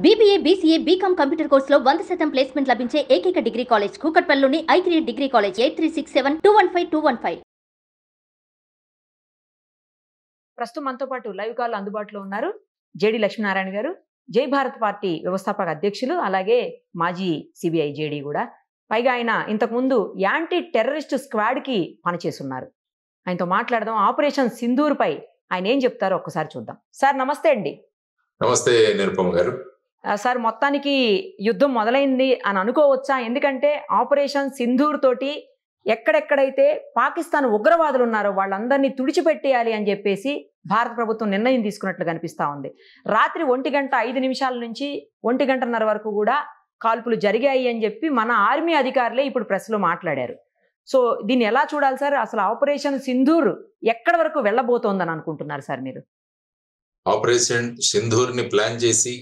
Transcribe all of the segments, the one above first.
BBA, BCA, BCom computer కోర్సులో 100% placement లభించే ఏకైక డిగ్రీ కాలేజ్ కూకట్పల్లిలోని i3 డిగ్రీ కాలేజ్ 8367215215. ప్రస్తుతం మనతో పాటు లైవ్ కాల్ అందుబాటులో ఉన్నారు జేడి లక్ష్మీనారాయణ గారు, జై భారత్ పార్టీ వ్యవస్థాపక అధ్యక్షులు, అలాగే మాజీ సిబిఐ జేడి కూడా. పైగా ఆయన ఇంతకుముందు యాంటీ టెర్రరిస్ట్ స్క్వాడ్ కి పనిచేస్తున్నారు. ఆయనతో మాట్లాడదాం. ఆపరేషన్ సింధూర్ పై ఆయన ఏం చెప్తారో ఒక్కసారి చూద్దాం. సార్ నమస్తే అండి. నమస్తే నిరుపమ గారు. సార్, మొత్తానికి యుద్ధం మొదలైంది అని అనుకోవచ్చా? ఎందుకంటే ఆపరేషన్ సింధూర్ తోటి ఎక్కడెక్కడైతే పాకిస్తాన్ ఉగ్రవాదులు ఉన్నారో వాళ్ళందరినీ తుడిచిపెట్టేయాలి అని చెప్పేసి భారత ప్రభుత్వం నిర్ణయం తీసుకున్నట్లు కనిపిస్తా ఉంది. రాత్రి 1:05 నుంచి 1:30 వరకు కూడా కాల్పులు జరిగాయి అని చెప్పి మన ఆర్మీ అధికారులే ఇప్పుడు ప్రెస్లో మాట్లాడారు. సో దీన్ని ఎలా చూడాలి సార్? అసలు ఆపరేషన్ సింధూర్ ఎక్కడి వరకు వెళ్ళబోతోందని అనుకుంటున్నారు సార్ మీరు? ఆపరేషన్ సింధూర్ ని ప్లాన్ చేసి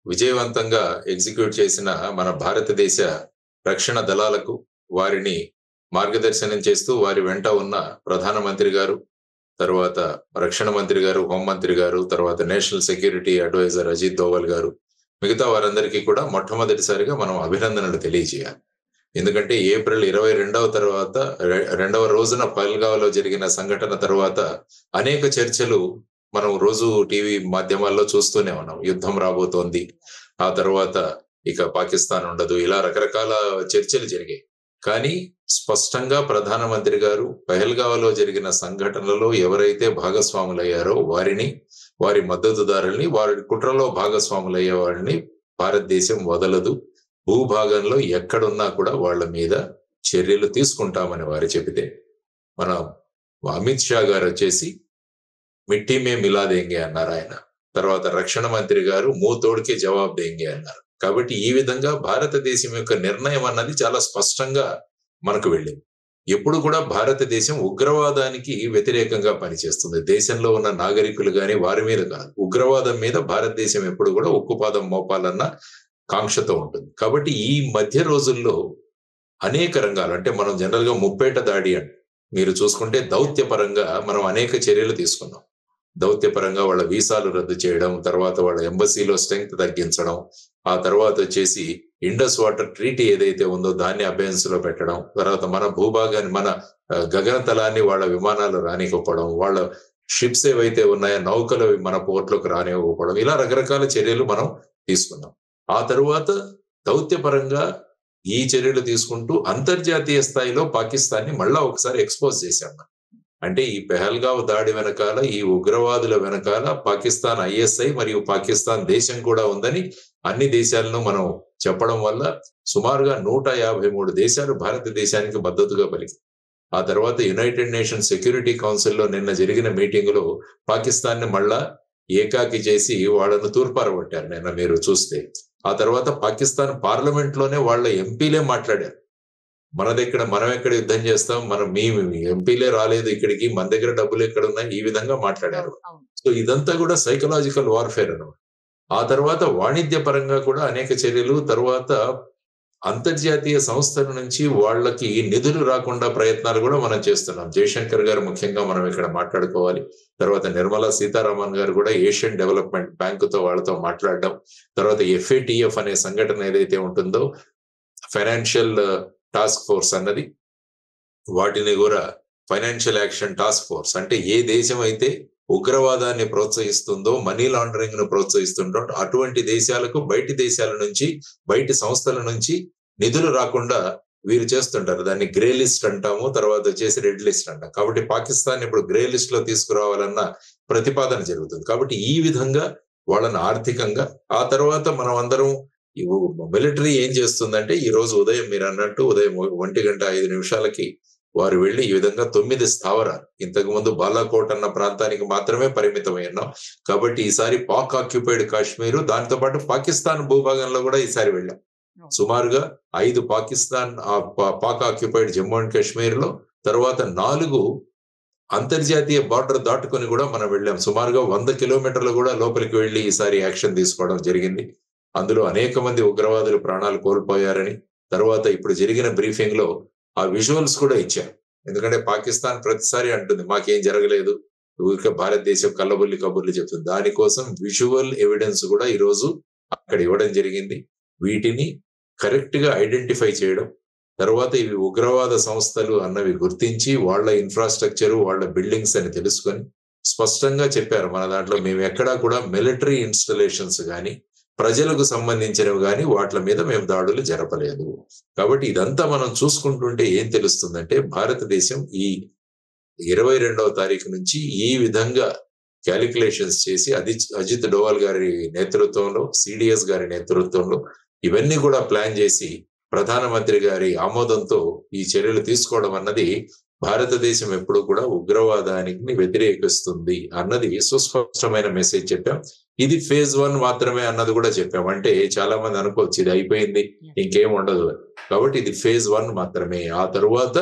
విజయవంతంగా ఎగ్జిక్యూట్ చేసిన మన భారతదేశ రక్షణ దళాలకు, వారిని మార్గదర్శనం చేస్తూ వారి వెంట ఉన్న ప్రధానమంత్రి గారు, తర్వాత రక్షణ మంత్రి గారు, హోంమంత్రి గారు, తర్వాత national security adviser Ajit Doval గారు, మిగతా వారందరికీ కూడా మొట్టమొదటిసారిగా మనం అభినందనలు తెలియజేయాలి. ఎందుకంటే ఏప్రిల్ 22వ తర్వాత 2వ రోజున పహల్గావ్లో జరిగిన సంఘటన తర్వాత అనేక చర్చలు మనం రోజు టీవీ మాధ్యమాల్లో చూస్తూనే ఉన్నాం. యుద్ధం రాబోతోంది, ఆ తర్వాత ఇక పాకిస్తాన్ ఉండదు, ఇలా రకరకాల చర్చలు జరిగాయి. కానీ స్పష్టంగా ప్రధానమంత్రి గారు పహల్గావ్లో జరిగిన సంఘటనలలో ఎవరైతే భాగస్వాములయ్యారో వారిని, వారి మద్దతుదారుల్ని, వారి కుట్రలో భాగస్వాములయ్యే వారిని భారతదేశం వదలదు, భూభాగంలో ఎక్కడున్నా కూడా వాళ్ళ మీద చర్యలు తీసుకుంటామని వారు చెబితే, మన అమిత్ షా గారు వచ్చేసి మిట్టి మే మిలా దేంగే అన్నారు ఆయన. తర్వాత రక్షణ మంత్రి గారు మూతోడికే జవాబు దేంగే అన్నారు. కాబట్టి ఈ విధంగా భారతదేశం యొక్క నిర్ణయం అన్నది చాలా స్పష్టంగా మనకు వెళ్ళింది. ఎప్పుడు కూడా భారతదేశం ఉగ్రవాదానికి వ్యతిరేకంగా పనిచేస్తుంది. దేశంలో ఉన్న నాగరికులు కానీ వారి మీద కాదు, ఉగ్రవాదం మీద భారతదేశం ఎప్పుడు కూడా ఉక్కుపాదం మోపాలన్న కాంక్షతో ఉంటుంది. కాబట్టి ఈ మధ్య రోజుల్లో అనేక రంగాలు, అంటే మనం జనరల్ గా ముప్పేట దాడి అంటే మీరు చూసుకుంటే దౌత్యపరంగా మనం అనేక చర్యలు తీసుకున్నాం. దౌత్యపరంగా వాళ్ళ వీసాలు రద్దు చేయడం, తర్వాత వాళ్ళ ఎంబసీలో స్ట్రెంగ్త్ తగ్గించడం, ఆ తర్వాత వచ్చేసి ఇండస్ వాటర్ ట్రీటీ ఏదైతే ఉందో దాన్ని అబెన్స్ లో పెట్టడం, తర్వాత మన భూభాగాన్ని, మన గగనతలాన్ని వాళ్ళ విమానాలు రానివ్వకపోవడం, వాళ్ళ షిప్స్ ఏవైతే ఉన్నాయో నౌకలు మన పోర్ట్లకు రానివ్వకపోవడం, ఇలా రకరకాల చర్యలు మనం తీసుకున్నాం. ఆ తరువాత దౌత్యపరంగా ఈ చర్యలు తీసుకుంటూ అంతర్జాతీయ స్థాయిలో పాకిస్తాన్ని మళ్ళా ఒకసారి ఎక్స్పోజ్ చేశాం. అంటే ఈ పెహల్గావ్ దాడి వెనకాల, ఈ ఉగ్రవాదుల వెనకాల పాకిస్తాన్ ISI మరియు పాకిస్తాన్ దేశం కూడా ఉందని అన్ని దేశాలను మనం చెప్పడం వల్ల సుమారుగా 153 దేశాలు భారతదేశానికి మద్దతుగా పలికి. ఆ తర్వాత యునైటెడ్ నేషన్ సెక్యూరిటీ కౌన్సిల్లో నిన్న జరిగిన మీటింగులో పాకిస్తాన్ ని మళ్ళా ఏకాకి చేసి వాళ్ళను తూర్పారబట్టారు నిన్న మీరు చూస్తే. ఆ తర్వాత పాకిస్తాన్ పార్లమెంట్ లోనే వాళ్ళ ఎంపీలే మాట్లాడారు, మనం ఎక్కడ యుద్ధం చేస్తాం, మీ ఎంపీలే రాలేదు ఇక్కడికి, మన దగ్గర డబ్బులు ఎక్కడ ఉన్నాయి, ఈ విధంగా మాట్లాడారు. సో ఇదంతా కూడా సైకలాజికల్ వార్ఫేర్ అన్నమాట. ఆ తర్వాత వాణిజ్య పరంగా కూడా అనేక చర్యలు, తర్వాత అంతర్జాతీయ సంస్థల నుంచి వాళ్ళకి నిధులు రాకుండా ప్రయత్నాలు కూడా మనం చేస్తున్నాం. జయశంకర్ గారు ముఖ్యంగా మనం ఇక్కడ మాట్లాడుకోవాలి. తర్వాత నిర్మలా సీతారామన్ గారు కూడా ఏషియన్ డెవలప్మెంట్ బ్యాంకుతో వాళ్ళతో మాట్లాడడం, తర్వాత FATF అనే సంఘటన ఏదైతే ఉంటుందో ఫైనాన్షియల్ టాస్క్ ఫోర్స్ అన్నది, వాటిని కూడా ఫైనాన్షియల్ యాక్షన్ టాస్క్ ఫోర్స్, అంటే ఏ దేశం అయితే ఉగ్రవాదాన్ని ప్రోత్సహిస్తుందో, మనీ లాండరింగ్ ను ప్రోత్సహిస్తుందో అటువంటి దేశాలకు బయటి దేశాల నుంచి, బయటి సంస్థల నుంచి నిధులు రాకుండా వీరు చేస్తుంటారు. దాన్ని గ్రే లిస్ట్ అంటాము, తర్వాత వచ్చేసి రెడ్ లిస్ట్ అంటాం. కాబట్టి పాకిస్తాన్ ఇప్పుడు గ్రే లిస్ట్ లో తీసుకురావాలన్న ప్రతిపాదన జరుగుతుంది. కాబట్టి ఈ విధంగా వాళ్ళని ఆర్థికంగా, ఆ తర్వాత మనం అందరం మిలిటరీ ఏం చేస్తుందంటే, ఈ రోజు ఉదయం మీరు అన్నట్టు ఉదయం 1:05 వారు వెళ్ళి ఈ విధంగా 9 స్థావరాలు, ఇంతకు ముందు బాలాకోట్ అన్న ప్రాంతానికి మాత్రమే పరిమితమై ఉన్నాం. కాబట్టి ఈసారి పాక్ ఆక్యుపైడ్ కాశ్మీరు, దాంతో పాటు పాకిస్తాన్ భూభాగంలో కూడా ఈసారి వెళ్ళాం. సుమారుగా 5 పాక్ ఆక్యుపైడ్ జమ్మూ అండ్ కాశ్మీర్ లో, తర్వాత 4 అంతర్జాతీయ బార్డర్ దాటుకొని కూడా మనం వెళ్ళాం. సుమారుగా 100 కిలోమీటర్లు కూడా లోపలికి వెళ్ళి ఈసారి యాక్షన్ తీసుకోవడం జరిగింది. అందులో అనేక మంది ఉగ్రవాదులు ప్రాణాలు కోల్పోయారని, తర్వాత ఇప్పుడు జరిగిన బ్రీఫింగ్ లో ఆ విజువల్స్ కూడా ఇచ్చారు. ఎందుకంటే పాకిస్తాన్ ప్రతిసారి అంటుంది మాకేం జరగలేదు, ఊరికే భారతదేశం కల్లబుల్లి కబుర్లు చెప్తుంది. దానికోసం విజువల్ ఎవిడెన్స్ కూడా ఈ రోజు అక్కడ ఇవ్వడం జరిగింది. వీటిని కరెక్ట్ గా ఐడెంటిఫై చేయడం, తర్వాత ఇవి ఉగ్రవాద సంస్థలు అన్నవి గుర్తించి వాళ్ళ ఇన్ఫ్రాస్ట్రక్చర్, వాళ్ళ బిల్డింగ్స్ అని తెలుసుకొని స్పష్టంగా చెప్పారు. మన దాంట్లో మేము ఎక్కడా కూడా మిలిటరీ ఇన్స్టలేషన్స్ గాని, ప్రజలకు సంబంధించినవి గాని వాటి మీద మేము దాడులు జరపలేదు. కాబట్టి ఇదంతా మనం చూసుకుంటుంటే ఏం తెలుస్తుందంటే, భారతదేశం ఈ 22వ తారీఖు నుంచి ఈ విధంగా క్యాలిక్యులేషన్స్ చేసి అజిత్ డోవల్ గారి నేతృత్వంలో, సిడిఎస్ గారి నేతృత్వంలో ఇవన్నీ కూడా ప్లాన్ చేసి ప్రధానమంత్రి గారి ఆమోదంతో ఈ చర్యలు తీసుకోవడం అన్నది భారతదేశం ఎప్పుడు కూడా ఉగ్రవాదానికి వ్యతిరేకిస్తుంది అన్నది సుస్పష్టమైన మెసేజ్ చెప్పాం. ఇది ఫేజ్ 1 మాత్రమే అన్నది కూడా చెప్పాం. అంటే చాలా మంది అనుకోవచ్చు ఇది అయిపోయింది, ఇంకేం ఉండదు. కాబట్టి ఇది ఫేజ్ 1 మాత్రమే. ఆ తరువాత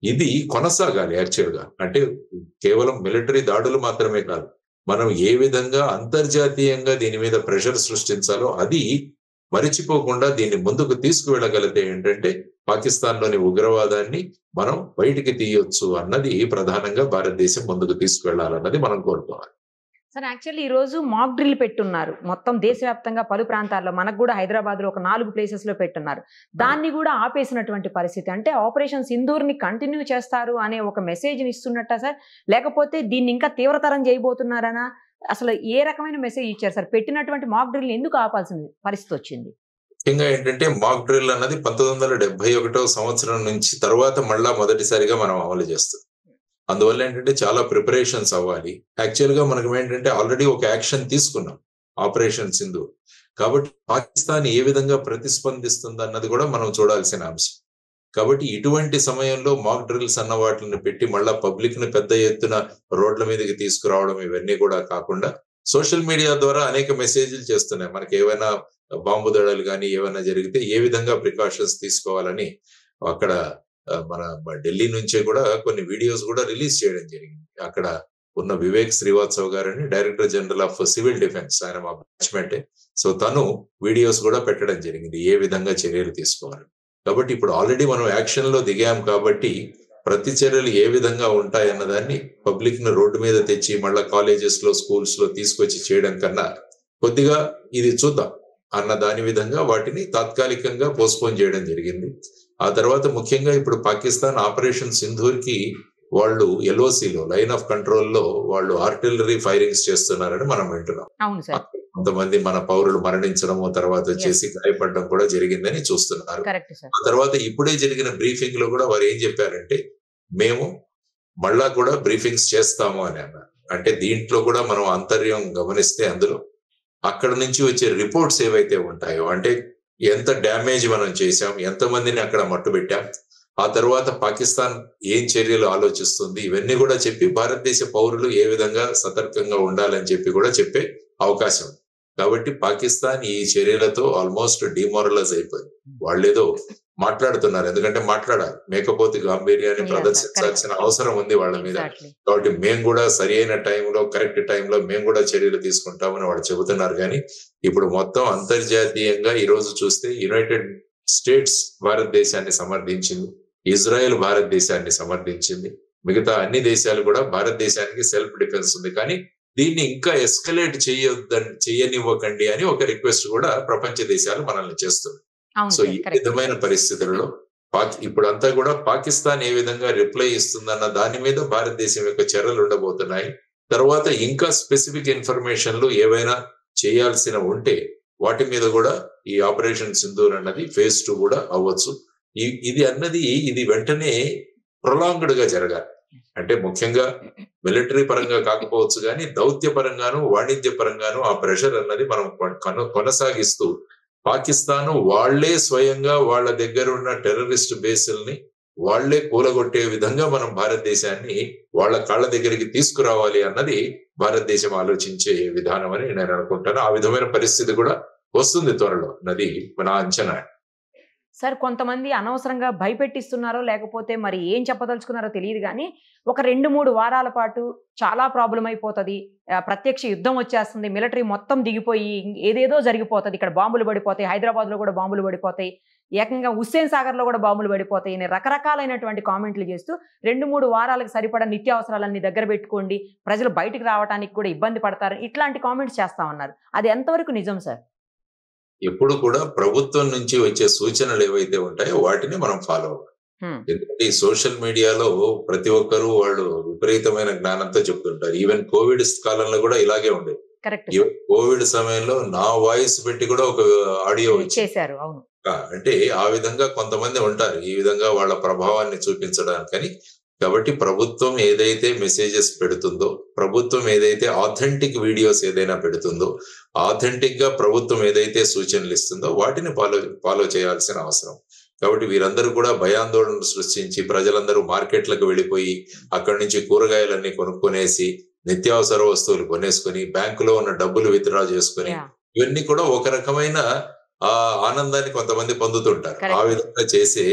ఇది కొనసాగాలి. యాక్చువల్ గా అంటే కేవలం మిలిటరీ దాడులు మాత్రమే కాదు, మనం ఏ విధంగా అంతర్జాతీయంగా దీని మీద ప్రెషర్ సృష్టించాలో అది మరిచిపోకుండా దీన్ని ముందుకు తీసుకువెళ్ళగలిగితే ఏంటంటే పాకిస్తాన్ లోని ఉగ్రవాదాన్ని మనం బయటికి తీయొచ్చు అన్నది ప్రధానంగా భారతదేశం ముందుకు తీసుకువెళ్లాలన్నది మనం కోరుకోవాలి. సార్ యాక్చువల్లీ ఈ రోజు మాక్ డ్రిల్ పెట్టున్నారు మొత్తం దేశవ్యాప్తంగా పలు ప్రాంతాల్లో, మనకు కూడా హైదరాబాద్ లో ఒక 4 ప్లేసెస్ లో పెట్టున్నారు. దాన్ని కూడా ఆపేసినటువంటి పరిస్థితి. అంటే ఆపరేషన్ సింధూర్ ని కంటిన్యూ చేస్తారు అనే ఒక మెసేజ్ ని ఇస్తున్నట్ట సార్, లేకపోతే దీన్ని ఇంకా తీవ్రతరం చేయబోతున్నారనా? అసలు ఏ రకమైన మెసేజ్ ఇచ్చారు సార్? పెట్టినటువంటి మాక్ డ్రిల్ ఎందుకు ఆపాల్సిన పరిస్థితి వచ్చింది? ముఖ్యంగా ఏంటంటే మాక్ డ్రిల్ అన్నది 1971వ సంవత్సరం నుంచి తర్వాత మళ్ళా మొదటిసారిగా మనం అమలు చేస్తాం. అందువల్ల ఏంటంటే చాలా ప్రిపరేషన్స్ అవ్వాలి. యాక్చువల్ గా మనకు ఏంటంటే ఆల్రెడీ ఒక యాక్షన్ తీసుకున్నాం, ఆపరేషన్ సింధూర్. కాబట్టి పాకిస్తాన్ ఏ విధంగా ప్రతిస్పందిస్తుంది అన్నది కూడా మనం చూడాల్సిన అంశం. కాబట్టి ఇటువంటి సమయంలో మాక్ డ్రిల్స్ అన్న వాటిని పెట్టి మళ్ళా పబ్లిక్ ని పెద్ద ఎత్తున రోడ్ల మీదకి తీసుకురావడం ఇవన్నీ కూడా కాకుండా సోషల్ మీడియా ద్వారా అనేక మెసేజ్లు చేస్తున్నాయి. మనకి ఏవైనా బాంబు దాడులు కానీ ఏమైనా జరిగితే ఏ విధంగా ప్రికాషన్స్ తీసుకోవాలని అక్కడ మన ఢిల్లీ నుంచే కూడా కొన్ని వీడియోస్ కూడా రిలీజ్ చేయడం జరిగింది. అక్కడ ఉన్న వివేక్ శ్రీవాత్సవ్ గారని director general of civil defence, ఆయన మా బ్యాచ్మెంటే. సో తను వీడియోస్ కూడా పెట్టడం జరిగింది ఏ విధంగా చర్యలు తీసుకోవాలి. కాబట్టి ఇప్పుడు ఆల్రెడీ మనం యాక్షన్ లో దిగాం కాబట్టి ప్రతి చర్యలు ఏ విధంగా ఉంటాయి అన్నదాన్ని పబ్లిక్ ను రోడ్డు మీద తెచ్చి మళ్ళా కాలేజెస్ లో, స్కూల్స్ లో తీసుకొచ్చి చేయడం కన్నా కొద్దిగా ఇది చూద్దాం అన్న దాని విధంగా వాటిని తాత్కాలికంగా పోస్ట్పోన్ చేయడం జరిగింది. ఆ తర్వాత ముఖ్యంగా ఇప్పుడు పాకిస్తాన్ ఆపరేషన్ సింధూర్ కి వాళ్ళు ఎల్ఓసిలో, లైన్ ఆఫ్ కంట్రోల్ లో వాళ్ళు ఆర్టిలరీ ఫైరింగ్స్ చేస్తున్నారని మనం వింటున్నాం. కొంతమంది మన పౌరులు మరణించడము, తర్వాత వచ్చేసి గాయపడడం కూడా జరిగిందని చూస్తున్నారు. ఆ తర్వాత ఇప్పుడే జరిగిన బ్రీఫింగ్ లో కూడా వారు ఏం చెప్పారంటే, మేము మళ్ళా కూడా బ్రీఫింగ్స్ చేస్తాము అని అన్నారు. అంటే దీంట్లో కూడా మనం అంతర్యం గమనిస్తే అందులో అక్కడ నుంచి వచ్చే రిపోర్ట్స్ ఏవైతే ఉంటాయో, అంటే ఎంత డ్యామేజ్ మనం చేశాం, ఎంతమందిని అక్కడ మట్టుబెట్టాం, ఆ తర్వాత పాకిస్తాన్ ఏం చర్యలు ఆలోచిస్తుంది, ఇవన్నీ కూడా చెప్పి భారతదేశ పౌరులు ఏ విధంగా సతర్కంగా ఉండాలని చెప్పి కూడా చెప్పే అవకాశం. కాబట్టి పాకిస్తాన్ ఈ చర్యలతో ఆల్మోస్ట్ డిమోరలైజ్ అయిపోయింది. వాళ్ళేదో మాట్లాడుతున్నారు, ఎందుకంటే మాట్లాడాలి, మేకపోతే గాంభీర్యాన్ని ప్రదర్శించాల్సిన అవసరం ఉంది వాళ్ళ మీద. కాబట్టి మేము కూడా సరి అయిన టైంలో, కరెక్ట్ టైంలో మేము కూడా చర్యలు తీసుకుంటామని వాళ్ళు చెబుతున్నారు. కానీ ఇప్పుడు మొత్తం అంతర్జాతీయంగా ఈ రోజు చూస్తే యునైటెడ్ స్టేట్స్ భారతదేశాన్ని సమర్థించింది, ఇజ్రాయెల్ భారతదేశాన్ని సమర్థించింది, మిగతా అన్ని దేశాలు కూడా భారతదేశానికి సెల్ఫ్ డిఫెన్స్ ఉంది, కానీ దీన్ని ఇంకా ఎస్కలేట్ చేయనివ్వకండి అని ఒక రిక్వెస్ట్ కూడా ప్రపంచ దేశాలు మనల్ని చేస్తుంది. సో ఈ విధమైన పరిస్థితులలో ఇప్పుడంతా కూడా పాకిస్తాన్ ఏ విధంగా రిప్లై ఇస్తుందన్న దాని మీద భారతదేశం యొక్క చర్యలు ఉండబోతున్నాయి. తర్వాత ఇంకా స్పెసిఫిక్ ఇన్ఫర్మేషన్లు ఏవైనా చేయాల్సిన ఉంటే వాటి మీద కూడా ఈ ఆపరేషన్ సింధూర్ అన్నది ఫేజ్ 2 కూడా అవ్వచ్చు. ఇది వెంటనే ప్రొలాంగ్డ్ గా జరగాలి. అంటే ముఖ్యంగా మిలిటరీ పరంగా కాకపోవచ్చు కానీ దౌత్య పరంగాను, వాణిజ్య పరంగాను ఆ ప్రెషర్ అన్నది మనం కొనసాగిస్తూ పాకిస్తాన్ వాళ్లే స్వయంగా వాళ్ళ దగ్గర ఉన్న టెర్రరిస్ట్ బేసుల్ని వాళ్లే కూలగొట్టే విధంగా మనం భారతదేశాన్ని వాళ్ళ కాళ్ళ దగ్గరికి తీసుకురావాలి అన్నది భారతదేశం ఆలోచించే విధానం అని నేను అనుకుంటాను. ఆ విధమైన పరిస్థితి కూడా వస్తుంది త్వరలో, నది నా అంచనా. సార్ కొంతమంది అనవసరంగా భయపెట్టిస్తున్నారో లేకపోతే మరి ఏం చెప్పదలుచుకున్నారో తెలియదు కానీ ఒక 2-3 వారాల పాటు చాలా ప్రాబ్లం అయిపోతుంది, ప్రత్యక్ష యుద్ధం వచ్చేస్తుంది, మిలిటరీ మొత్తం దిగిపోయి ఏదేదో జరిగిపోతుంది, ఇక్కడ బాంబులు పడిపోతాయి, హైదరాబాద్లో కూడా బాంబులు పడిపోతాయి, ఏకంగా హుస్సేన్ సాగర్లో కూడా బాంబులు పడిపోతాయి అని రకరకాలైనటువంటి కామెంట్లు చేస్తూ 2-3 వారాలకు సరిపడా నిత్యావసరాలన్నీ దగ్గర పెట్టుకోండి, ప్రజలు బయటకు రావడానికి కూడా ఇబ్బంది పడతారు, ఇట్లాంటి కామెంట్స్ చేస్తా ఉన్నారు. అది ఎంతవరకు నిజం సార్? ఎప్పుడు కూడా ప్రభుత్వం నుంచి వచ్చే సూచనలు ఏవైతే ఉంటాయో వాటిని మనం ఫాలో అవ్వాలి. ఎందుకంటే ఈ సోషల్ మీడియాలో ప్రతి ఒక్కరూ వాళ్ళు విపరీతమైన జ్ఞానంతో చెప్తుంటారు. ఈవెన్ కోవిడ్ కాలంలో కూడా ఇలాగే ఉండేది. కరెక్ట్ ఈవెన్ కోవిడ్ సమయంలో నా వాయిస్ పెట్టి కూడా ఒక ఆడియో చేశారు. అవును. అంటే ఆ విధంగా కొంతమంది ఉంటారు ఈ విధంగా వాళ్ళ ప్రభావాన్ని చూపించడానికని. కాబట్టి ప్రభుత్వం ఏదైతే మెసేజెస్ పెడుతుందో, ప్రభుత్వం ఏదైతే ఆథెంటిక్ వీడియోస్ ఏదైనా పెడుతుందో, ఆథెంటిక్ గా ప్రభుత్వం ఏదైతే సూచనలు ఇస్తుందో వాటిని ఫాలో చేయాల్సిన అవసరం. కాబట్టి వీరందరూ కూడా భయాందోళనలు సృష్టించి ప్రజలందరూ మార్కెట్లకు వెళ్ళిపోయి అక్కడి నుంచి కూరగాయలన్నీ కొనుక్కొనేసి నిత్యావసర వస్తువులు కొనేసుకుని బ్యాంకులో ఉన్న డబ్బులు విత్డ్రా చేసుకుని ఇవన్నీ కూడా ఒక రకమైన ఆనందాన్ని కొంతమంది పొందుతుంటారు. ఆ విధంగా చేసే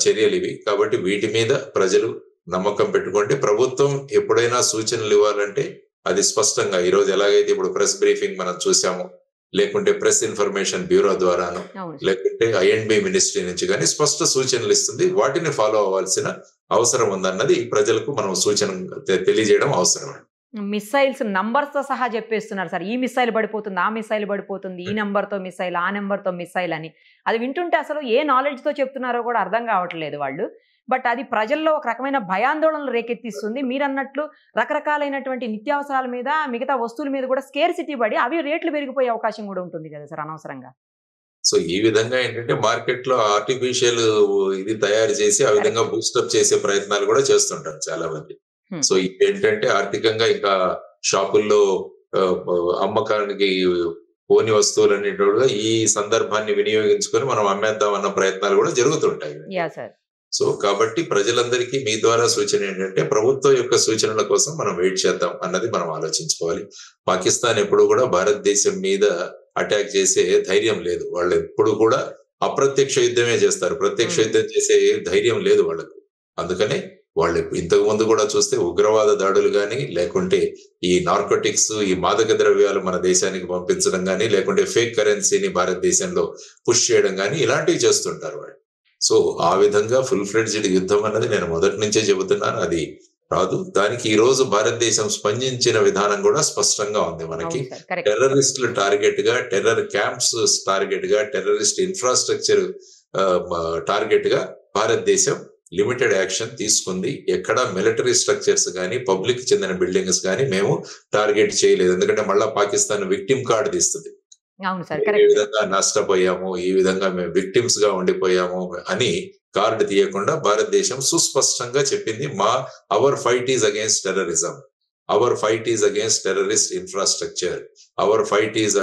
చర్యలు ఇవి. కాబట్టి వీటి మీద ప్రజలు నమ్మకం పెట్టుకుంటే ప్రభుత్వం ఎప్పుడైనా సూచనలు ఇవ్వాలంటే అది స్పష్టంగా ఈరోజు ఎలాగైతే ఇప్పుడు ప్రెస్ బ్రీఫింగ్ మనం చూసాము, లేకుంటే ప్రెస్ ఇన్ఫర్మేషన్ బ్యూరో ద్వారాను, లేకుంటే ఐఎండ్బి మినిస్ట్రీ నుంచి కానీ స్పష్ట సూచనలు ఇస్తుంది. వాటిని ఫాలో అవ్వాల్సిన అవసరం ఉందన్నది ప్రజలకు మనం సూచన తెలియజేయడం అవసరం. మిసైల్స్ నంబర్స్ తో సహా చెప్పేస్తున్నారు సార్. ఈ మిసైల్ పడిపోతుంది, ఆ మిసైల్ పడిపోతుంది, ఈ నెంబర్ తో మిసైల్, ఆ నెంబర్ తో మిసైల్ అని. అది వింటుంటే అసలు ఏ నాలెడ్జ్ తో చెప్తున్నారో కూడా అర్థం కావట్లేదు వాళ్ళు. బట్ అది ప్రజల్లో ఒక రకమైన భయాందోళనలు రేకెత్తిస్తుంది. మీరు అన్నట్లు రకరకాలైనటువంటి నిత్యావసరాల మీద, మిగతా వస్తువుల మీద కూడా స్కేర్సిటీ పడి అవి రేట్లు పెరిగిపోయే అవకాశం కూడా ఉంటుంది కదా సార్ అనవసరంగా. సో ఈ విధంగా ఏంటంటే మార్కెట్ లో ఆర్టిఫిషియల్ ఇది తయారు చేసి ఆ విధంగా బూస్టప్ చేసే ప్రయత్నాలు కూడా చేస్తుంటారు చాలా మంది. సో ఏంటంటే ఆర్థికంగా ఇంకా షాపుల్లో అమ్మకానికి పోని వస్తువులన్నిటి ఈ సందర్భాన్ని వినియోగించుకొని మనం అమ్మేద్దాం అన్న ప్రయత్నాలు కూడా జరుగుతుంటాయి. సో కాబట్టి ప్రజలందరికీ మీ ద్వారా సూచన ఏంటంటే ప్రభుత్వం యొక్క సూచనల కోసం మనం వెయిట్ చేద్దాం అన్నది మనం ఆలోచించుకోవాలి. పాకిస్తాన్ ఎప్పుడు కూడా భారతదేశం మీద అటాక్ చేసే ధైర్యం లేదు. వాళ్ళు ఎప్పుడు కూడా అప్రత్యక్ష యుద్ధమే చేస్తారు. ప్రత్యక్ష యుద్ధం చేసే ధైర్యం లేదు వాళ్ళకు. అందుకనే వాళ్ళు ఇంతకు ముందు కూడా చూస్తే ఉగ్రవాద దాడులు కానీ, లేకుంటే ఈ నార్కోటిక్స్, ఈ మాదక ద్రవ్యాలు మన దేశానికి పంపించడం కానీ, లేకుంటే ఫేక్ కరెన్సీని భారతదేశంలో పుష్ చేయడం కానీ ఇలాంటివి చేస్తుంటారు వాళ్ళు. సో ఆ విధంగా ఫుల్ ఫ్లెడ్జ్డ్ యుద్ధం అన్నది నేను మొదటి నుంచే చెబుతున్నాను, అది రాదు. దానికి ఈ రోజు భారతదేశం స్పందించిన విధానం కూడా స్పష్టంగా ఉంది. మనకి టెర్రరిస్టులు టార్గెట్ గా, టెర్రర్ క్యాంప్స్ టార్గెట్ గా, టెర్రరిస్ట్ ఇన్ఫ్రాస్ట్రక్చర్ టార్గెట్ గా భారతదేశం లిమిటెడ్ యాక్షన్ తీసుకుంది. ఎక్కడ మిలిటరీ స్ట్రక్చర్స్ కానీ, పబ్లిక్ చెందిన బిల్డింగ్స్ కానీ మేము టార్గెట్ చేయలేదు. ఎందుకంటే మళ్ళా పాకిస్తాన్ విక్టిమ్ కార్డు తీస్తుంది. ఈ విధంగా నష్టపోయాము, ఈ విధంగా మేము విక్టిమ్స్ గా ఉండిపోయాము అని కార్డు తీయకుండా భారతదేశం సుస్పష్టంగా చెప్పింది, our fight is against terrorism, our fight is against terrorist infrastructure, our fight is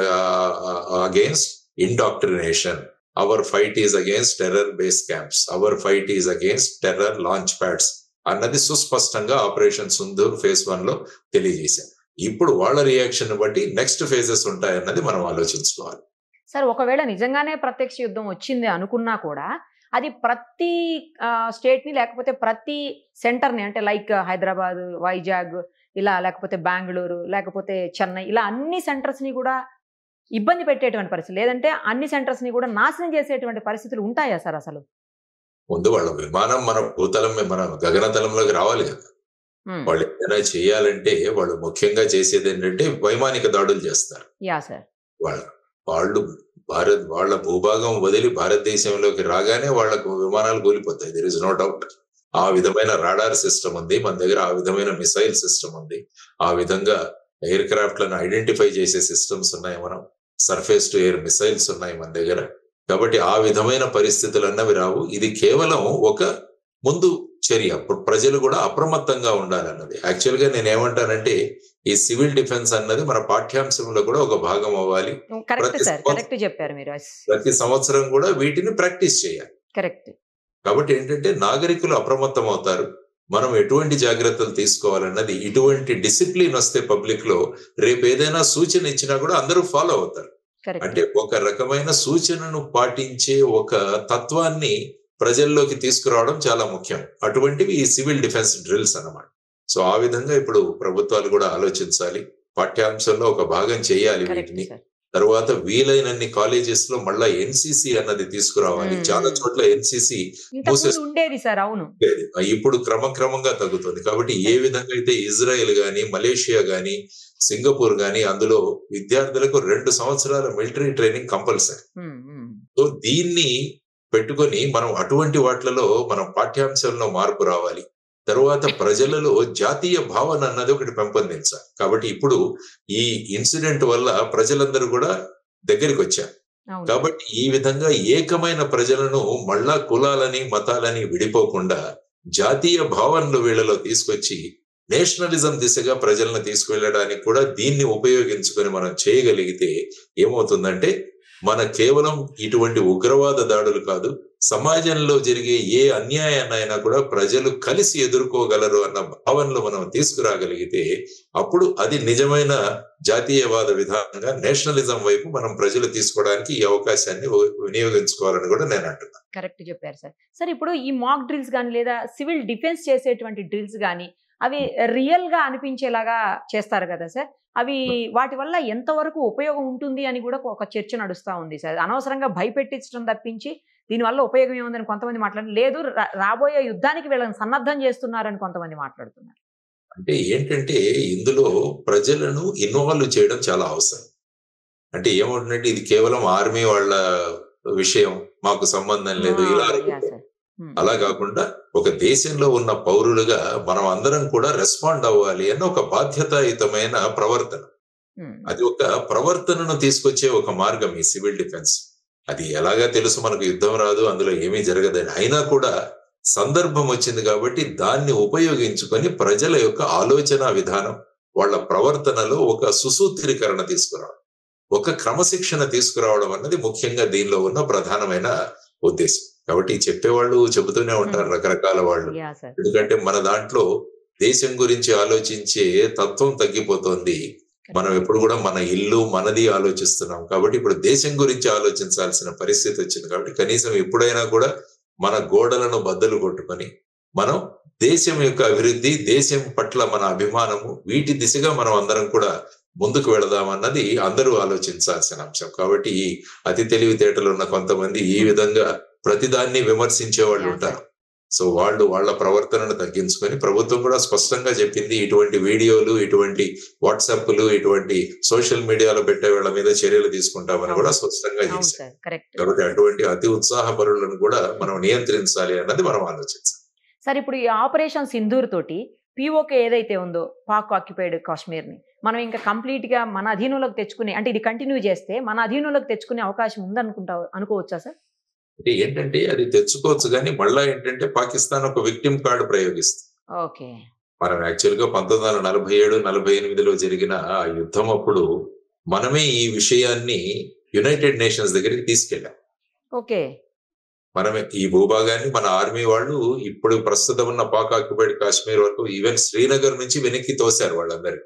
against indoctrination, our fight is against terror base camps, our fight is against terror launch pads అన్నది సుస్పష్టంగా operation Sindoor phase 1 లో తెలియజేశాం. ఇప్పుడు వాళ్ళ reaction బట్టి next phases ఉంటాయన్నది మనం ఆలోచించుకోవాలి. Sir ఒకవేళ నిజంగానే ప్రత్యక్ష యుద్ధం వచ్చింది అనుకున్నా కూడా అది ప్రతి స్టేట్ ని, లేకపోతే ప్రతి సెంటర్ ని, అంటే లైక్ హైదరాబాద్, వైజాగ్ ఇలా, లేకపోతే బెంగళూరు, లేకపోతే చెన్నై, ఇలా అన్ని సెంటర్స్ ని కూడా ఇబ్బంది పెట్టేటువంటి పరిస్థితి, లేదంటే అన్ని సెంటర్స్ ని కూడా నాశనం చేసేటువంటి పరిస్థితులు ఉంటాయా సార్? అసలు ముందు వాళ్ళ విమానం మన భూతలం, మన గగనతలంలోకి రావాలి కదా. వాళ్ళు ఏదైనా చేయాలంటే వాళ్ళు ముఖ్యంగా చేసేది ఏంటంటే వైమానిక దాడులు చేస్తారు. వాళ్ళు వాళ్ళ భూభాగం వదిలి భారతదేశంలోకి రాగానే వాళ్ళకు విమానాలు కూలిపోతాయి. There is no doubt. ఆ విధమైన రాడార్ సిస్టమ్ ఉంది మన దగ్గర, ఆ విధమైన మిసైల్ సిస్టమ్ ఉంది, ఆ విధంగా ఎయిర్ క్రాఫ్ట్ లను ఐడెంటిఫై చేసే సిస్టమ్స్ ఉన్నాయి, మనం సర్ఫేస్ టు ఎయిర్ మిసైల్స్ ఉన్నాయి మన దగ్గర. కాబట్టి ఆ విధమైన పరిస్థితులు అన్నవి రావు. ఇది కేవలం ఒక ముందు చర్య. ప్రజలు కూడా అప్రమత్తంగా ఉండాలన్నది. యాక్చువల్ గా నేను ఏమంటానంటే ఈ సివిల్ డిఫెన్స్ అన్నది మన పాఠ్యాంశంలో కూడా ఒక భాగం అవ్వాలి. ప్రతి సంవత్సరం కూడా వీటిని ప్రాక్టీస్ చేయాలి. కాబట్టి ఏంటంటే నాగరికులు అప్రమత్తం అవుతారు. మనం ఎటువంటి జాగ్రత్తలు తీసుకోవాలన్నది, ఇటువంటి డిసిప్లిన్ వస్తే పబ్లిక్ లో రేపు ఏదైనా సూచన ఇచ్చినా కూడా అందరూ ఫాలో అవుతారు. అంటే ఒక రకమైన సూచనను పాటించే ఒక తత్వాన్ని ప్రజల్లోకి తీసుకురావడం చాలా ముఖ్యం. అటువంటివి ఈ సివిల్ డిఫెన్స్ డ్రిల్స్ అన్నమాట. సో ఆ విధంగా ఇప్పుడు ప్రభుత్వాలు కూడా ఆలోచించాలి, పాఠ్యాంశంలో ఒక భాగం చేయాలి వీటిని. తర్వాత వీలైనన్ని కాలేజెస్ లో మళ్ళా ఎన్సిసి అన్నది తీసుకురావాలి. చాలా చోట్ల ఎన్సిసి ఉండేది సార్. అవును, ఇప్పుడు క్రమక్రమంగా తగ్గుతుంది. కాబట్టి ఏ విధంగా అయితే ఇజ్రాయెల్ గాని, మలేషియా గాని, సింగపూర్ గాని అందులో విద్యార్థులకు 2 సంవత్సరాల మిలిటరీ ట్రైనింగ్ కంపల్సరీ. సో దీన్ని పెట్టుకొని మనం అటువంటి వాటిలలో మనం పాఠ్యాంశాల్లో మార్పు రావాలి. తర్వాత ప్రజలలో జాతీయ భావన అన్నది ఒకటి పెంపొందించాలి. కాబట్టి ఇప్పుడు ఈ ఇన్సిడెంట్ వల్ల ప్రజలందరూ కూడా దగ్గరికి వచ్చారు. కాబట్టి ఈ విధంగా ఏకమైన ప్రజలను మళ్ళా కులాలని మతాలని విడిపోకుండా జాతీయ భావనలు వీళ్ళలో తీసుకొచ్చి నేషనలిజం దిశగా ప్రజలను తీసుకువెళ్ళడానికి కూడా దీన్ని ఉపయోగించుకొని మనం చేయగలిగితే ఏమవుతుందంటే మన కేవలం ఇటువంటి ఉగ్రవాద దాడులు కాదు, సమాజంలో జరిగే ఏ అన్యాయాన్నైనా కూడా ప్రజలు కలిసి ఎదుర్కోగలరు అన్న భావనలు మనం తీసుకురాగలిగితే అప్పుడు అది నిజమైన జాతీయవాద విధానంగా నేషనలిజం వైపు మనం ప్రజలు తీసుకోవడానికి ఈ అవకాశాన్ని వినియోగించుకోవాలని కూడా నేను అంటున్నాను. కరెక్ట్ చెప్పారు సార్. సార్ ఇప్పుడు ఈ మాక్ డ్రిల్స్ కానీ లేదా సివిల్ డిఫెన్స్ చేసేటువంటి డ్రిల్స్ కానీ అవి రియల్ గా అనిపించేలాగా చేస్తారు కదా సార్. అవి వాటి వల్ల ఎంతవరకు ఉపయోగం ఉంటుంది అని కూడా ఒక చర్చ నడుస్తూ ఉంది సార్. అనవసరంగా భయపెట్టించడం తప్పించి దీనివల్ల ఉపయోగం ఏముందని కొంతమంది మాట్లాడారు. లేదు, రాబోయే యుద్ధానికి వీళ్ళని సన్నద్ధం చేస్తున్నారని కొంతమంది మాట్లాడుతున్నారు. అంటే ఏంటంటే ఇందులో ప్రజలను ఇన్వాల్వ్ చేయడం చాలా అవసరం. అంటే ఏమంటుందంటే ఇది కేవలం ఆర్మీ వాళ్ళ విషయం, మాకు సంబంధం లేదు ఇలా. అలా కాకుండా ఒక దేశంలో ఉన్న పౌరులుగా మనం అందరం కూడా రెస్పాండ్ అవ్వాలి అన్న ఒక బాధ్యతాయుతమైన ప్రవర్తన. అది ఒక ప్రవర్తనను తీసుకొచ్చే ఒక మార్గం ఈ సివిల్ డిఫెన్స్. అది ఎలాగా తెలుసు, మనకు యుద్ధం రాదు, అందులో ఏమీ జరగదని. అయినా కూడా సందర్భం వచ్చింది కాబట్టి దాన్ని ఉపయోగించుకొని ప్రజల యొక్క ఆలోచన విధానం, వాళ్ళ ప్రవర్తనలో ఒక సుసూత్రీకరణ తీసుకురావడం, ఒక క్రమశిక్షణ తీసుకురావడం అన్నది ముఖ్యంగా దీనిలో ఉన్న ప్రధానమైన ఉద్దేశం. కాబట్టి చెప్పేవాళ్ళు చెబుతూనే ఉంటారు రకరకాల వాళ్ళు. ఎందుకంటే మన దాంట్లో దేశం గురించి ఆలోచించే తత్వం తగ్గిపోతుంది. మనం ఎప్పుడు కూడా మన ఇల్లు మనది ఆలోచిస్తున్నాం. కాబట్టి ఇప్పుడు దేశం గురించి ఆలోచించాల్సిన పరిస్థితి వచ్చింది. కాబట్టి కనీసం ఎప్పుడైనా కూడా మన గోడలను బద్దలు కొట్టుకొని మనం దేశం యొక్క అభివృద్ధి, దేశం పట్ల మన అభిమానము, వీటి దిశగా మనం అందరం కూడా ముందుకు వెళదామన్నది అందరూ ఆలోచించాల్సిన అంశం. కాబట్టి ఈ అతి తెలివితేటలు ఉన్న కొంతమంది ఈ విధంగా ప్రతిదాన్ని విమర్శించే వాళ్ళు ఉంటారు. సో వాళ్ళు వాళ్ళ ప్రవర్తనను తగ్గించుకొని, ప్రభుత్వం కూడా స్పష్టంగా చెప్పింది ఇటువంటి వీడియోలు, ఇటువంటి వాట్సాప్లు, ఇటువంటి సోషల్ మీడియాలో పెట్టే వాళ్ళ మీద చర్యలు తీసుకుంటామని కూడా స్పష్టంగా చేశారు. కాబట్టి అటువంటి అతి ఉత్సాహపరులను కూడా మనం నియంత్రించాలి అన్నది మనం ఆలోచించాలి. సార్ ఇప్పుడు ఈ ఆపరేషన్ సింధూర్ తోటి పిఓకే ఏదైతే ఉందో పాక్ ఆక్యుపైడ్ కాశ్మీర్ ని మనం ఇంకా కంప్లీట్ గా మన అధీనంలోకి తెచ్చుకునే, అంటే ఇది కంటిన్యూ చేస్తే మన అధీనంలోకి తెచ్చుకునే అవకాశం అనుకోవచ్చా సార్? అంటే ఏంటంటే అది తెచ్చుకోవచ్చు, కానీ మళ్ళా ఏంటంటే పాకిస్తాన్ ఒక విక్టిమ్ కార్డు ప్రయోగిస్తుంది. ఓకే, మనం యాక్చువల్ గా 1947-48లో జరిగిన ఆ యుద్ధం అప్పుడు మనమే ఈ విషయాన్ని యునైటెడ్ నేషన్స్ దగ్గరికి తీసుకెళ్ళాం. ఓకే, మనమే ఈ భూభాగాన్ని మన ఆర్మీ వాళ్ళు ఇప్పుడు ప్రస్తుతం ఉన్న పాక్ ఆక్యుపైడ్ కాశ్మీర్ వరకు ఈవెన్ శ్రీనగర్ నుంచి వెనక్కి తోశారు వాళ్ళందరికీ.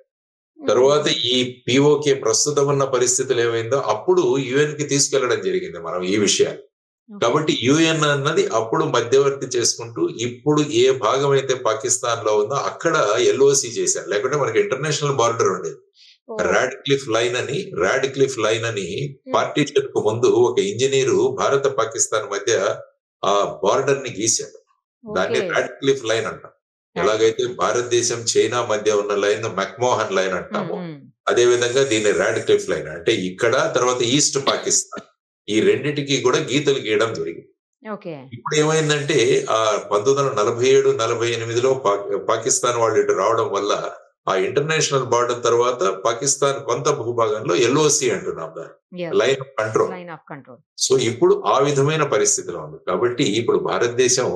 తర్వాత ఈ పిఓకే ప్రస్తుతం ఉన్న పరిస్థితులు ఏమైందో అప్పుడు యుఎన్ కి తీసుకెళ్లడం జరిగింది మనం ఈ విషయాన్ని. కాబట్టి యుఎన్ అన్నది అప్పుడు మధ్యవర్తి చేసుకుంటూ ఇప్పుడు ఏ భాగం అయితే పాకిస్తాన్ లో ఉందో అక్కడ ఎల్ఓసి చేశారు. లేకుంటే మనకి ఇంటర్నేషనల్ బార్డర్ ఉండేది. రాడ్క్లిఫ్ లైన్ అని పార్టీషన్ కు ముందు ఒక ఇంజనీరు భారత పాకిస్తాన్ మధ్య ఆ బార్డర్ ని గీశాడు. దాన్ని రాడ్క్లిఫ్ లైన్ అంటాం. ఎలాగైతే భారతదేశం చైనా మధ్య ఉన్న లైన్ మెక్మోహన్ లైన్ అంటాము, అదే విధంగా దీన్ని రాడ్క్లిఫ్ లైన్ అంటే ఇక్కడ, తర్వాత ఈస్ట్ పాకిస్తాన్, ఈ రెండింటికి కూడా గీతలు గీయడం జరిగింది. ఇప్పుడు ఏమైందంటే ఆ 1947-48లో పాకిస్తాన్ వాళ్ళు ఇటు రావడం వల్ల ఆ ఇంటర్నేషనల్ బార్డర్ తర్వాత పాకిస్తాన్ కొంత భూభాగంలో ఎల్ఓసి అంటున్నాం దాన్ని, లైన్ ఆఫ్ కంట్రోల్. సో ఇప్పుడు ఆ విధమైన పరిస్థితిలో ఉంది. కాబట్టి ఇప్పుడు భారతదేశం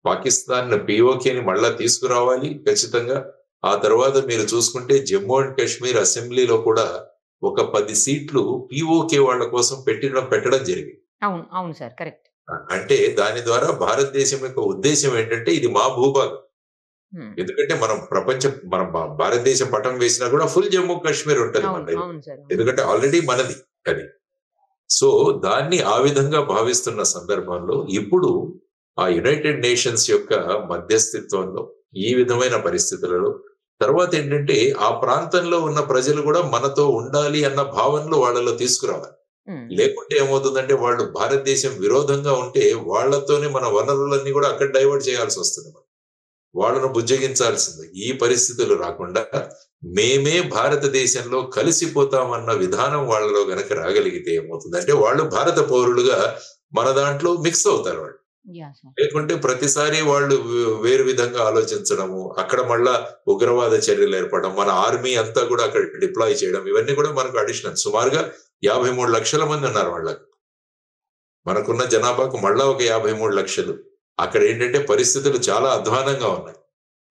పాకిస్తాన్ పిఓకేని మళ్ళా తీసుకురావాలి ఖచ్చితంగా. ఆ తర్వాత మీరు చూసుకుంటే జమ్మూ అండ్ కాశ్మీర్ అసెంబ్లీలో కూడా ఒక 10 సీట్లు పిఓకే వాళ్ళ కోసం పెట్టడం జరిగింది. అవును సార్, కరెక్ట్. అంటే దాని ద్వారా భారతదేశం యొక్క ఉద్దేశం ఏంటంటే ఇది మా భూభాగం. ఎందుకంటే మనం భారతదేశం పటం వేసినా కూడా ఫుల్ జమ్మూ కాశ్మీర్ ఉంటుంది మనది, ఎందుకంటే ఆల్రెడీ మనది అది. సో దాన్ని ఆ విధంగా భావిస్తున్న సందర్భంలో ఇప్పుడు ఆ యునైటెడ్ నేషన్స్ యొక్క మధ్యస్థిత్వంలో ఈ విధమైన పరిస్థితులలో తర్వాత ఏంటంటే ఆ ప్రాంతంలో ఉన్న ప్రజలు కూడా మనతో ఉండాలి అన్న భావనలు వాళ్ళలో తీసుకురావాలి. లేకుంటే ఏమవుతుందంటే వాళ్ళు భారతదేశం విరోధంగా ఉంటే వాళ్ళతోనే మన వనరులన్నీ కూడా అక్కడ డైవర్ట్ చేయాల్సి వస్తుంది. వాళ్ళను బుజ్జగించాల్సింది. ఈ పరిస్థితులు రాకుండా మేమే భారతదేశంలో కలిసిపోతామన్న విధానం వాళ్ళలో గనక రాగలిగితే ఏమవుతుందంటే వాళ్ళు భారత పౌరులుగా మన దాంట్లో మిక్స్ అవుతారు వాళ్ళు. లేకుంటే ప్రతిసారి వాళ్ళు వేరు విధంగా ఆలోచించడము, అక్కడ మళ్ళా ఉగ్రవాద చర్యలు ఏర్పడడం, మన ఆర్మీ అంతా కూడా అక్కడ డిప్లాయ్ చేయడం, ఇవన్నీ కూడా మనకు అడిషనల్. సుమారుగా 53 లక్షల మంది ఉన్నారు వాళ్ళకి. మనకున్న జనాభాకు మళ్ళా ఒక 53 లక్షలు. అక్కడ ఏంటంటే పరిస్థితులు చాలా అధ్వానంగా ఉన్నాయి.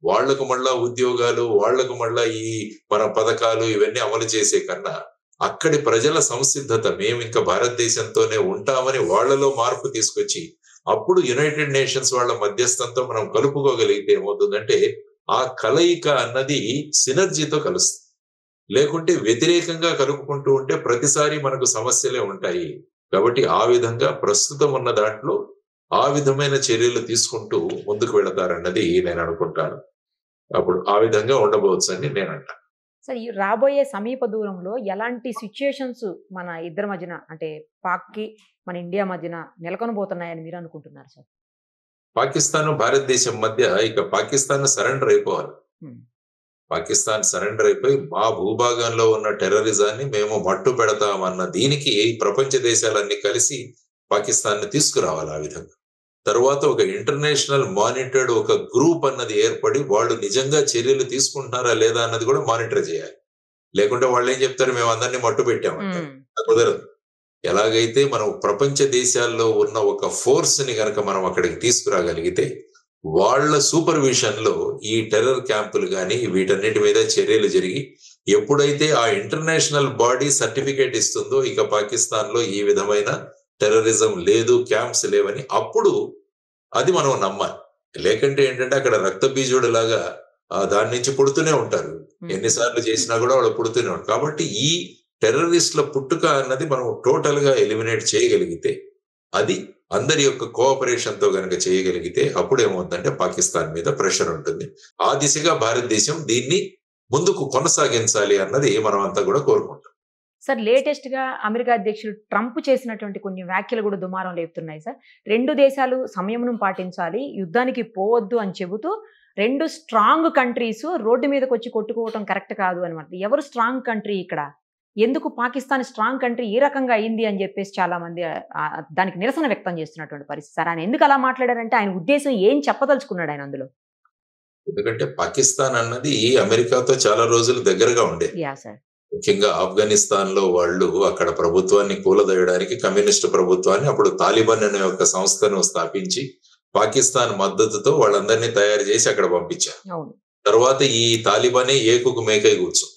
వాళ్లకు మళ్ళా ఉద్యోగాలు, వాళ్లకు మళ్ళా ఈ మన పథకాలు ఇవన్నీ అమలు చేసే కన్నా అక్కడి ప్రజల సంసిద్ధత, మేము ఇంకా భారతదేశంతోనే ఉంటామని వాళ్లలో మార్పు తీసుకొచ్చి అప్పుడు యునైటెడ్ నేషన్స్ వాళ్ళ మధ్యస్థంతో మనం కలుపుకోగలిగితే ఏమవుతుందంటే ఆ కలయిక అన్నది సినర్జీతో కలుస్తుంది. లేకుంటే వ్యతిరేకంగా కలుపుకుంటూ ఉంటే ప్రతిసారి మనకు సమస్యలే ఉంటాయి. కాబట్టి ఆ విధంగా ప్రస్తుతం ఉన్న దాంట్లో ఆ విధమైన చర్యలు తీసుకుంటూ ముందుకు వెళతారన్నది నేను అనుకుంటాను. అప్పుడు ఆ విధంగా ఉండబోవచ్చు అని నేను అంటాను. సార్, ఈ రాబోయే సమీప దూరంలో ఎలాంటి సిచ్యుయేషన్స్ మన ఇద్దరి మధ్యన, అంటే పాక్కి మన ఇండియా మధ్యన నెలకొనబోతున్నాయని మీరు అనుకుంటున్నారు సార్? పాకిస్తాన్ భారతదేశం మధ్య ఇక పాకిస్తాన్ సరెండర్ అయిపోవాలి. పాకిస్తాన్ సరెండర్ అయిపోయి మా భూభాగంలో ఉన్న టెర్రరిజాన్ని మేము మట్టు పెడతామన్న దీనికి ప్రపంచ దేశాలన్నీ కలిసి పాకిస్తాన్ ని తీసుకురావాలి. ఆ విధంగా తర్వాత ఒక ఇంటర్నేషనల్ మానిటర్డ్ ఒక గ్రూప్ అన్నది ఏర్పడి వాళ్ళు నిజంగా చర్యలు తీసుకుంటున్నారా లేదా అన్నది కూడా మానిటర్ చేయాలి. లేకుంటే వాళ్ళు ఏం చెప్తారు, మేము అందరినీ మట్టు పెట్టామంటారు. కుదరదు. ఎలాగైతే మనం ప్రపంచ దేశాల్లో ఉన్న ఒక ఫోర్స్ ని గనక మనం అక్కడికి తీసుకురాగలిగితే వాళ్ళ సూపర్విజన్ లో ఈ టెర్రర్ క్యాంపులు కానీ వీటన్నిటి మీద చర్యలు జరిగి ఎప్పుడైతే ఆ ఇంటర్నేషనల్ బాడీ సర్టిఫికేట్ ఇస్తుందో ఇక పాకిస్తాన్ లో ఈ విధమైన టెర్రరిజం లేదు, క్యాంప్స్ లేవని, అప్పుడు అది మనం నమ్మాలి. లేకంటే ఏంటంటే అక్కడ రక్త బీజుడు లాగా దాని నుంచి పుడుతూనే ఉంటారు. ఎన్నిసార్లు చేసినా కూడా వాళ్ళు పుడుతూనే ఉంటారు. కాబట్టి ఈ టెర్రరిస్టుల పుట్టుక అన్నది మనం టోటల్ గా ఎలిమినేట్ చేయగలిగితే, అది అందరి యొక్క కోఆపరేషన్ తో గనక చేయగలిగితే అప్పుడు ఏమవుతుందంటే పాకిస్తాన్ మీద ప్రెషర్ ఉంటుంది. ఆ దిశగా భారతదేశం దీన్ని ముందుకు కొనసాగించాలి అన్నది మనం అంతా కూడా కోరుకుంటాం. సార్, లేటెస్ట్ గా అమెరికా అధ్యక్షుడు ట్రంప్ చేసినటువంటి కొన్ని వ్యాఖ్యలు కూడా దుమారం లేపుతున్నాయి సార్. 2 దేశాలు సంయమనం పాటించాలి, యుద్ధానికి పోవద్దు అని చెబుతూ 2 స్ట్రాంగ్ కంట్రీస్ రోడ్డు మీదకి వచ్చి కొట్టుకోవటం కరెక్ట్ కాదు అనమాట. ఎవరు స్ట్రాంగ్ కంట్రీ ఇక్కడ? ఎందుకు పాకిస్తాన్ స్ట్రాంగ్ కంట్రీ ఈ రకంగా అయింది అని చెప్పేసి చాలా మంది దానికి నిరసన వ్యక్తం చేస్తున్నటువంటి పరిస్థితి. సార్, ఆయన ఎందుకు అలా మాట్లాడారంటే ఆయన ఉద్దేశం ఏం చెప్పదలుచుకున్నాడు ఆయన అందులో? ఎందుకంటే పాకిస్తాన్ అన్నది అమెరికాతో చాలా రోజులు దగ్గరగా ఉండేది. ముఖ్యంగా ఆఫ్ఘనిస్తాన్ లో వాళ్ళు అక్కడ ప్రభుత్వాన్ని కూలదోయడానికి కమ్యూనిస్టు ప్రభుత్వాన్ని, అప్పుడు తాలిబాన్ అనే ఒక సంస్థను స్థాపించి పాకిస్తాన్ మద్దతుతో వాళ్ళందరినీ తయారు చేసి అక్కడ పంపించారు. తర్వాత ఈ తాలిబానే ఏకుకు మేకై కూర్చో,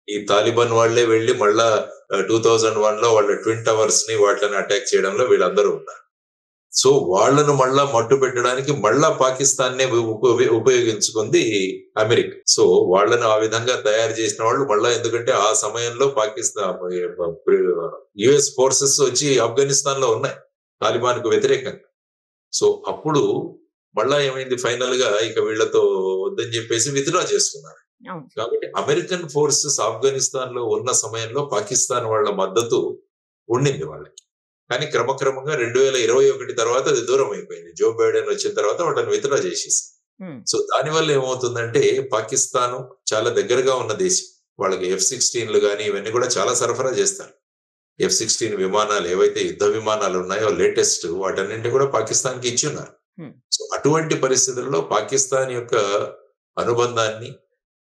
ఈ తాలిబాన్ వాళ్లే వెళ్లి మళ్ళా 2001 లో వాళ్ళ ట్విన్ టవర్స్ ని వాటిని అటాక్ చేయడంలో వీళ్ళందరూ ఉన్నారు. సో వాళ్లను మళ్ళా మట్టు పెట్టడానికి మళ్ళా పాకిస్తాన్ నే ఉపయోగించుకుంది అమెరికా. సో వాళ్లను ఆ విధంగా తయారు చేసిన వాళ్ళు మళ్ళా, ఎందుకంటే ఆ సమయంలో పాకిస్తాన్ యుఎస్ ఫోర్సెస్ వచ్చి ఆఫ్ఘనిస్తాన్ లో ఉన్నాయి తాలిబాన్ కు వ్యతిరేకంగా. సో అప్పుడు మళ్ళా ఏమైంది, ఫైనల్ గా ఇక వీళ్లతో వద్దని చెప్పేసి విత్డ్రా చేసుకున్నారు. కాబట్టి అమెరికన్ ఫోర్సెస్ ఆఫ్ఘనిస్తాన్ లో ఉన్న సమయంలో పాకిస్తాన్ వాళ్ళ మద్దతు ఉండింది వాళ్ళకి. కానీ క్రమక్రమంగా 2021 తర్వాత అది దూరం అయిపోయింది. జో బైడెన్ వచ్చిన తర్వాత వాళ్ళని విత్డ్రా చేసేసారు. సో దానివల్ల ఏమవుతుందంటే పాకిస్తాన్ చాలా దగ్గరగా ఉన్న దేశం, వాళ్ళకి F-16లు కానీ ఇవన్నీ కూడా చాలా సరఫరా చేస్తారు. F-16 విమానాలు ఏవైతే యుద్ధ విమానాలు ఉన్నాయో లేటెస్ట్, వాటన్నింటి కూడా పాకిస్తాన్ కి ఇచ్చి ఉన్నారు. సో అటువంటి పరిస్థితుల్లో పాకిస్తాన్ యొక్క అనుబంధాన్ని,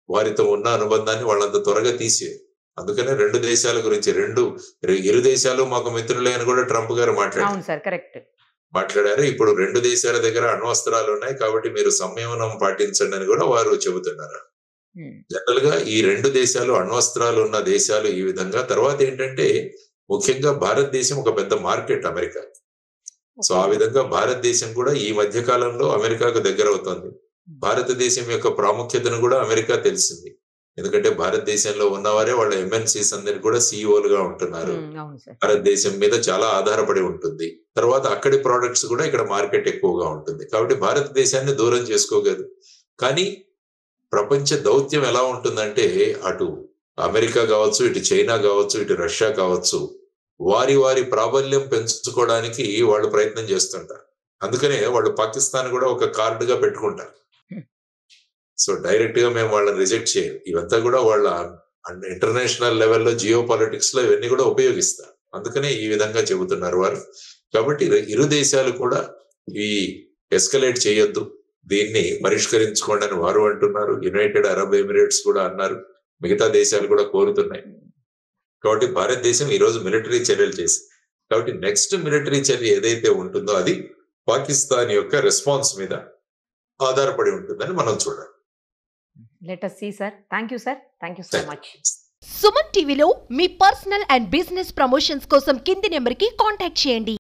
వారితో ఉన్న అనుబంధాన్ని వాళ్ళంత త్వరగా తీసేయారు. అందుకనే 2 దేశాల గురించి, ఇరు దేశాలు మాకు మిత్రులే అని కూడా ట్రంప్ గారు మాట్లాడారు. ఇప్పుడు 2 దేశాల దగ్గర అణ్వస్త్రాలు ఉన్నాయి కాబట్టి మీరు సంయమనం పాటించండి అని కూడా వారు చెబుతున్నారు. జనరల్ గా ఈ 2 దేశాలు అణ్వస్త్రాలు ఉన్న దేశాలు ఈ విధంగా. తర్వాత ఏంటంటే ముఖ్యంగా భారతదేశం ఒక పెద్ద మార్కెట్ అమెరికా. సో ఆ విధంగా భారతదేశం కూడా ఈ మధ్య కాలంలో అమెరికాకు దగ్గర అవుతుంది. భారతదేశం యొక్క ప్రాముఖ్యతను కూడా అమెరికా తెలిసింది. ఎందుకంటే భారతదేశంలో ఉన్నవారే వాళ్ళ MNCs అందరికి కూడా CEOలుగా ఉంటున్నారు. భారతదేశం మీద చాలా ఆధారపడి ఉంటుంది. తర్వాత అక్కడి ప్రోడక్ట్స్ కూడా ఇక్కడ మార్కెట్ ఎక్కువగా ఉంటుంది. కాబట్టి భారతదేశాన్ని దూరం చేసుకోగలదు. కానీ ప్రపంచ దౌత్యం ఎలా ఉంటుందంటే అటు అమెరికా కావచ్చు, ఇటు చైనా కావచ్చు, ఇటు రష్యా కావచ్చు, వారి వారి ప్రాబల్యం పెంచుకోవడానికి వాళ్ళు ప్రయత్నం చేస్తుంటారు. అందుకనే వాళ్ళు పాకిస్తాన్ కూడా ఒక కార్డుగా పెట్టుకుంటారు. సో డైరెక్ట్ గా మేము వాళ్ళని రిజెక్ట్ చేయం. ఇవంతా కూడా వాళ్ళ ఇంటర్నేషనల్ లెవెల్లో జియో పాలిటిక్స్ లో ఇవన్నీ కూడా ఉపయోగిస్తారు. అందుకనే ఈ విధంగా చెబుతున్నారు వారు. కాబట్టి ఇరు దేశాలు కూడా ఈ ఎస్కలేట్ చేయొద్దు, దీన్ని పరిష్కరించుకోండి అని వారు అంటున్నారు. యునైటెడ్ అరబ్ ఎమిరేట్స్ కూడా అన్నారు, మిగతా దేశాలు కూడా కోరుతున్నాయి. కాబట్టి భారతదేశం ఈ రోజు మిలిటరీ చర్యలు చేసింది. కాబట్టి నెక్స్ట్ మిలిటరీ చర్య ఏదైతే ఉంటుందో అది పాకిస్తాన్ యొక్క రెస్పాన్స్ మీద ఆధారపడి ఉంటుందని మనం చూడాలి. Let us see sir. Thank you sir. Thank you so much. Suman టీవీలో మీ పర్సనల్ అండ్ బిజినెస్ ప్రమోషన్స్ కోసం కింది నెంబర్కి కాంటాక్ట్ చేయండి.